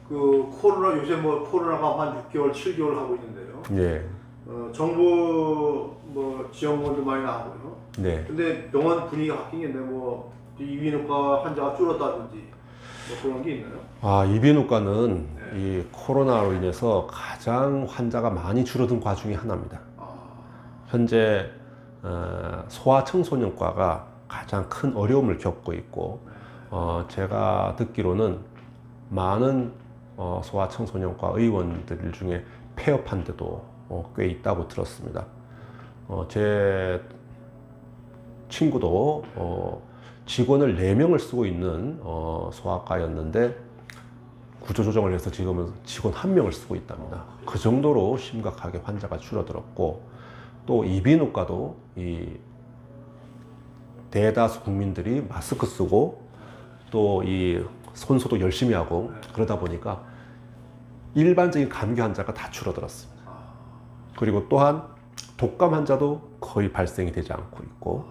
그 코로나 요새 뭐 코로나가 한 6개월, 7개월 하고 있는데요. 예. 정부 뭐 지원금도 많이 나오고요. 네. 근데 병원 분위기가 바뀐 게 있는데 뭐 이비인후과 환자가 줄었다든지 뭐 그런 게 있나요? 이비인후과는 이 코로나로 인해서 가장 환자가 많이 줄어든 과 중에 하나입니다. 현재 소아청소년과가 가장 큰 어려움을 겪고 있고, 제가 듣기로는 많은 소아청소년과 의원들 중에 폐업한 데도 꽤 있다고 들었습니다. 제 친구도 직원을 4명을 쓰고 있는 소아과였는데 구조조정을 해서 지금은 직원 1명을 쓰고 있답니다. 그 정도로 심각하게 환자가 줄어들었고, 또 이비인후과도 이 대다수 국민들이 마스크 쓰고 또 이 손소독 열심히 하고 그러다 보니까 일반적인 감기 환자가 다 줄어들었습니다. 그리고 또한 독감 환자도 거의 발생이 되지 않고 있고,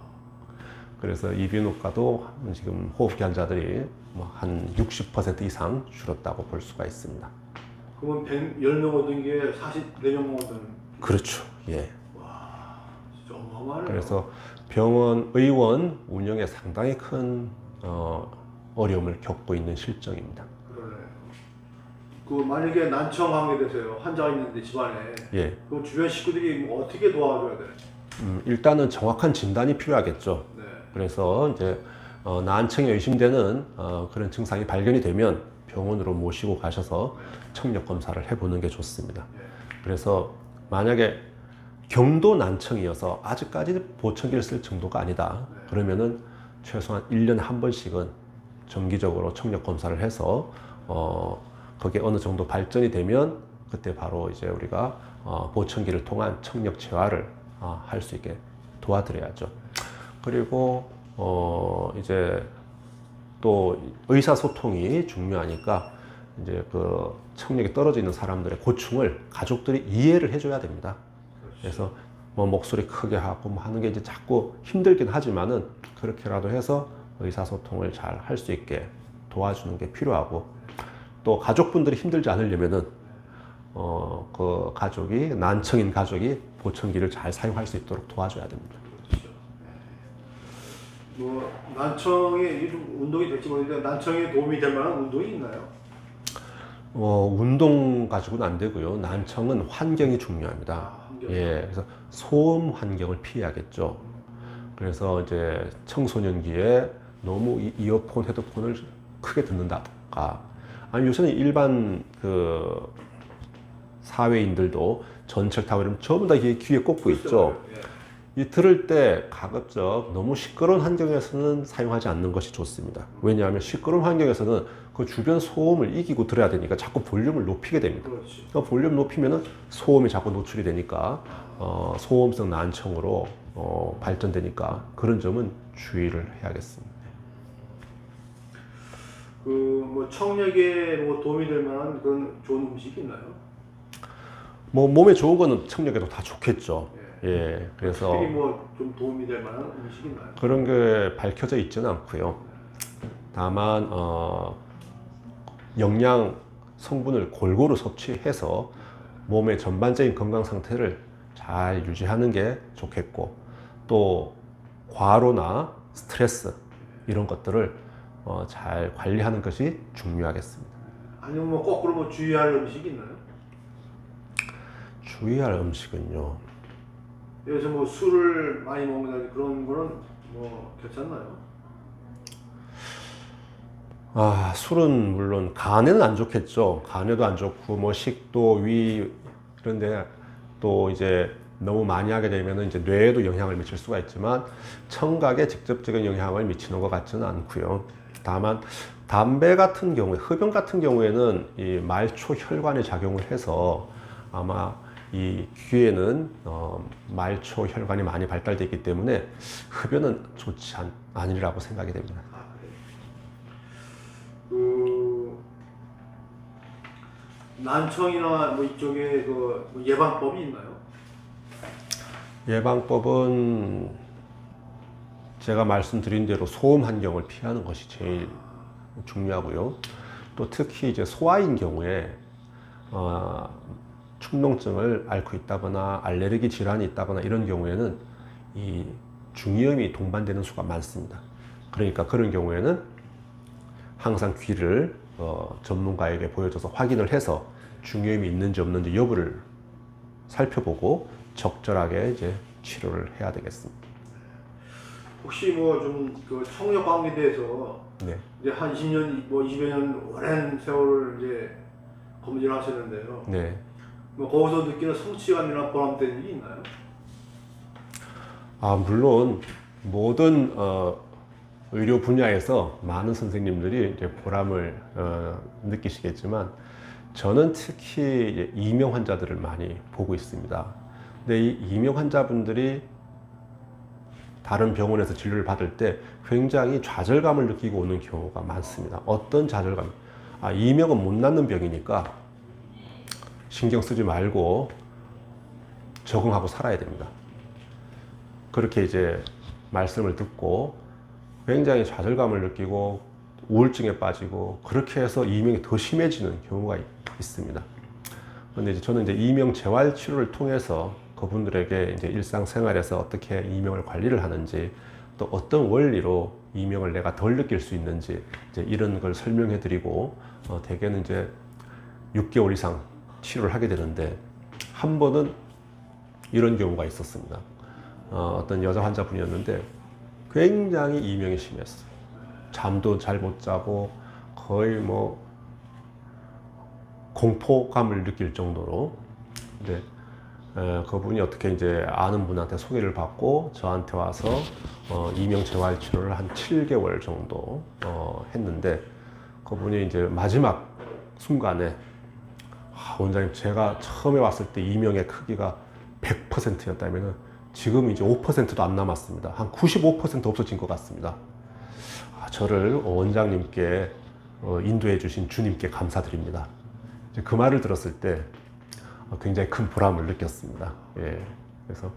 그래서 이비인후과도 지금 호흡기 환자들이 한 60% 이상 줄었다고 볼 수가 있습니다. 그러면 10명 얻은 게 44명 얻은. 그렇죠. 예. 와, 진짜 어마어마하네요. 그래서 병원, 의원 운영에 상당히 큰 어려움을 겪고 있는 실정입니다. 그러네. 그 만약에 난청하게 되세요. 환자가 있는데 집안에. 예. 그 주변 식구들이 뭐 어떻게 도와줘야 돼? 일단은 정확한 진단이 필요하겠죠. 네. 그래서 이제 난청이 의심되는 그런 증상이 발견이 되면 병원으로 모시고 가셔서 청력 검사를 해보는 게 좋습니다. 그래서 만약에 경도 난청이어서 아직까지 보청기를 쓸 정도가 아니다. 그러면은 최소한 1년에 한 번씩은 정기적으로 청력 검사를 해서 거기에 어느 정도 발전이 되면 그때 바로 이제 우리가 보청기를 통한 청력 재활을 할 수 있게 도와드려야죠. 그리고 이제 또 의사소통이 중요하니까 이제 그 청력이 떨어져 있는 사람들의 고충을 가족들이 이해를 해줘야 됩니다. 그래서 뭐 목소리 크게 하고 뭐 하는 게 이제 자꾸 힘들긴 하지만은 그렇게라도 해서 의사소통을 잘 할 수 있게 도와주는 게 필요하고, 또 가족분들이 힘들지 않으려면은 그 가족이, 난청인 가족이 보청기를 잘 사용할 수 있도록 도와줘야 됩니다. 그렇죠. 뭐 난청에 이게 좀 운동이 될지 모르겠는데 난청에 도움이 될 만한 운동이 있나요? 운동 가지고는 안 되고요. 난청은 환경이 중요합니다. 환경. 예, 그래서 소음 환경을 피해야겠죠. 그래서 이제 청소년기에 너무 이어폰, 헤드폰을 크게 듣는다든가, 아니 요새는 일반 그 사회인들도 전철 타고 이러면 전부 다 귀에 꽂고 있죠. 이 들을 때 가급적 너무 시끄러운 환경에서는 사용하지 않는 것이 좋습니다. 왜냐하면 시끄러운 환경에서는 그 주변 소음을 이기고 들어야 되니까 자꾸 볼륨을 높이게 됩니다. 그러니까 볼륨 높이면은 소음이 자꾸 노출이 되니까 소음성 난청으로 발전되니까 그런 점은 주의를 해야겠습니다. 그 뭐 청력에 뭐 도움이 될 만한 그런 좋은 음식이 있나요? 뭐 몸에 좋은 거는 청력에도 다 좋겠죠. 예, 그래서 특히 뭐 좀 도움이 될 만한 음식이 있나요? 그런 게 밝혀져 있지는 않고요. 다만 영양 성분을 골고루 섭취해서 몸의 전반적인 건강 상태를 잘 유지하는 게 좋겠고, 또 과로나 스트레스 이런 것들을 잘 관리하는 것이 중요하겠습니다. 아니면 뭐 거꾸로 뭐 주의할 음식이 있나요? 주의할 음식은요. 여기서 뭐 술을 많이 먹는다든지 그런 거는 뭐 괜찮나요? 술은 물론 간에는 안 좋겠죠. 간에도 안 좋고 뭐 식도, 위, 그런데 또 이제 너무 많이 하게 되면 이제 뇌에도 영향을 미칠 수가 있지만 청각에 직접적인 영향을 미치는 것 같지는 않고요. 다만 담배 같은 경우에, 흡연 같은 경우에는 이 말초 혈관에 작용을 해서 아마 이 귀에는 말초 혈관이 많이 발달되어 있기 때문에 흡연은 좋지 않으리라고 생각이 됩니다. 그 난청이나 뭐 이쪽에 그 예방법이 있나요? 예방법은 제가 말씀드린 대로 소음 환경을 피하는 것이 제일 중요하고요. 또 특히 이제 소아인 경우에 축농증을 앓고 있다거나 알레르기 질환이 있다거나 이런 경우에는 이 중이염이 동반되는 수가 많습니다. 그러니까 그런 경우에는 항상 귀를 전문가에게 보여줘서 확인을 해서 중이염이 있는지 없는지 여부를 살펴보고 적절하게 이제 치료를 해야 되겠습니다. 혹시 뭐 좀 그 청력 감기에 대해서 네. 이제 한 20년, 뭐 20여 년 오랜 세월을 이제 검진을 하셨는데요. 네. 뭐 거기서 느끼는 성취감이나 보람된 일이 있나요? 물론 모든 의료 분야에서 많은 선생님들이 이제 보람을 느끼시겠지만 저는 특히 이제 이명 환자들을 많이 보고 있습니다. 근데 이 이명 환자분들이 다른 병원에서 진료를 받을 때 굉장히 좌절감을 느끼고 오는 경우가 많습니다. 어떤 좌절감? 이명은 못 낫는 병이니까 신경 쓰지 말고 적응하고 살아야 됩니다. 그렇게 이제 말씀을 듣고 굉장히 좌절감을 느끼고 우울증에 빠지고 그렇게 해서 이명이 더 심해지는 경우가 있습니다. 그런데 이제 저는 이제 이명 재활 치료를 통해서 그분들에게 이제 일상생활에서 어떻게 이명을 관리를 하는지 또 어떤 원리로 이명을 내가 덜 느낄 수 있는지 이제 이런 걸 설명해 드리고 대개는 이제 6개월 이상 치료를 하게 되는데 한 번은 이런 경우가 있었습니다. 어떤 여자 환자분이었는데 굉장히 이명이 심했어요. 잠도 잘 못 자고 거의 뭐 공포감을 느낄 정도로. 근데 그분이 어떻게 이제 아는 분한테 소개를 받고 저한테 와서 이명 재활 치료를 한 7개월 정도 했는데 그분이 이제 마지막 순간에 원장님 제가 처음에 왔을 때 이명의 크기가 100%였다면 지금 이제 5%도 안 남았습니다. 한 95% 없어진 것 같습니다. 저를 원장님께 인도해 주신 주님께 감사드립니다. 이제 그 말을 들었을 때 굉장히 큰 보람을 느꼈습니다. 예. 그래서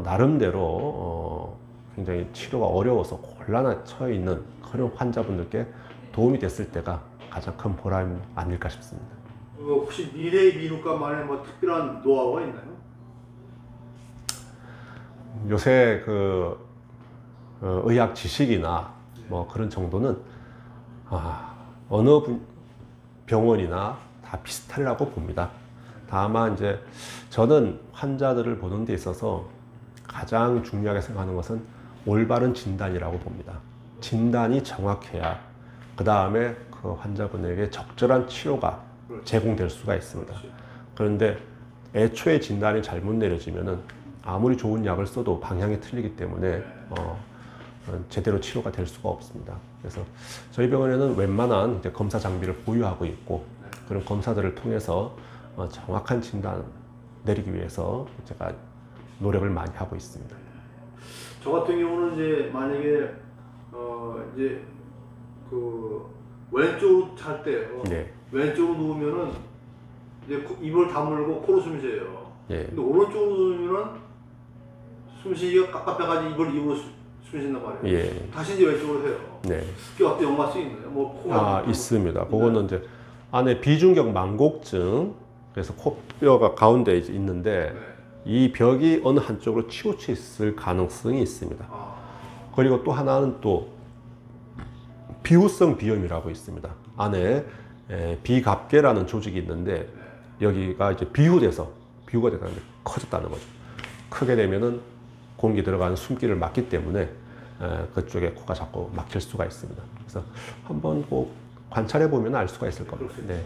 나름대로 굉장히 치료가 어려워서 곤란에 처해 있는 그런 환자분들께 도움이 됐을 때가 가장 큰 보람이 아닐까 싶습니다. 혹시 미래의 미루과만의 뭐 특별한 노하우가 있나요? 요새 그 의학 지식이나 뭐 그런 정도는 어느 병원이나 다 비슷하려고 봅니다. 다만 이제 저는 환자들을 보는 데 있어서 가장 중요하게 생각하는 것은 올바른 진단이라고 봅니다. 진단이 정확해야 그 다음에 그 환자분에게 적절한 치료가 제공될 수가 있습니다. 그런데 애초에 진단이 잘못 내려지면은 아무리 좋은 약을 써도 방향이 틀리기 때문에 제대로 치료가 될 수가 없습니다. 그래서 저희 병원에는 웬만한 이제 검사 장비를 보유하고 있고 그런 검사들을 통해서 정확한 진단 내리기 위해서 제가 노력을 많이 하고 있습니다. 저 같은 경우는 이제 만약에 이제 그 왼쪽으로 잘 때요. 네. 왼쪽으로 누우면은 이제 입을 다물고 코로 숨 쉬어요. 예. 근데 오른쪽으로 누우면은 숨쉬기가 깝깝해가지고 입으로 숨 쉰단 말이에요. 예. 다시 이제 왼쪽으로 해요. 네. 그게 어떤 연관성이 있나요? 뭐 코가 있습니다. 그거는 이제 안에 비중격 망곡증, 그래서 코뼈가 가운데 이제 있는데 이 벽이 어느 한쪽으로 치우쳐 있을 가능성이 있습니다. 그리고 또 하나는 또 비후성 비염이라고 있습니다. 안에 비갑계라는 조직이 있는데 여기가 이제 비후가 돼서 커졌다는 거죠. 크게 되면은 공기 들어가는 숨길을 막기 때문에 그쪽에 코가 자꾸 막힐 수가 있습니다. 그래서 한번 꼭 관찰해 보면 알 수가 있을 겁니다. 네.